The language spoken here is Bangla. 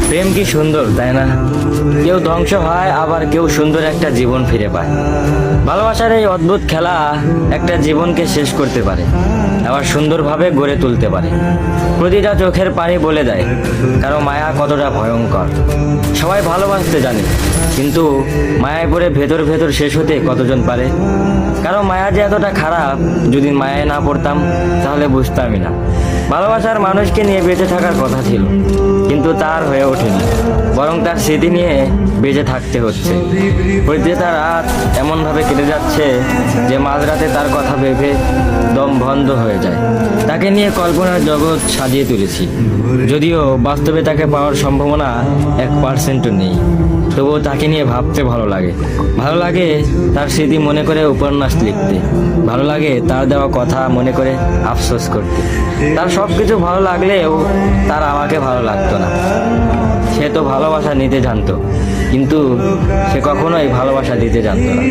প্রেম কি সুন্দর, তাই না? কেউ ধ্বংস হয়, আবার কেউ সুন্দর একটা জীবন ফিরে পায়। ভালোবাসার এই অদ্ভুত খেলা একটা জীবনকে শেষ করতে পারে, আবার সুন্দরভাবে গড়ে তুলতে পারে। প্রতিটা চোখের পানি বলে দেয় কারো মায়া কতটা ভয়ঙ্কর। সবাই ভালোবাসতে জানে, কিন্তু মায়ায় পড়ে ভেতর ভেতর শেষ হতে কতজন পারে? কারো মায়া যে এতটা খারাপ, যদি মায়ায় না পড়তাম তাহলে বুঝতামই না। ভালোবাসার মানুষকে নিয়ে বেঁচে থাকার কথা ছিল, কিন্তু তার হয়ে ওঠেনি, বরং তার স্মৃতি নিয়ে বেঁচে থাকতে হচ্ছে। প্রতিটা রাত এমনভাবে কেটে যাচ্ছে যে মাঝরাতে তার কথা ভেবে দম বন্ধ হয়ে যায়। তাকে নিয়ে কল্পনার জগৎ সাজিয়ে তুলেছি, যদিও বাস্তবে তাকে পাওয়ার সম্ভাবনা 1% নেই। তবুও তাকে নিয়ে ভাবতে ভালো লাগে। ভালো লাগে তার স্মৃতি মনে করে উপন্যাস লিখতে, ভালো লাগে তার দেওয়া কথা মনে করে আফসোস করতে। তার সব কিছু ভালো লাগলেও তার আমাকে ভালো লাগতো না। সে তো ভালোবাসা নিতে জানতো, কিন্তু সে কখনোই ভালোবাসা দিতে জানতো না।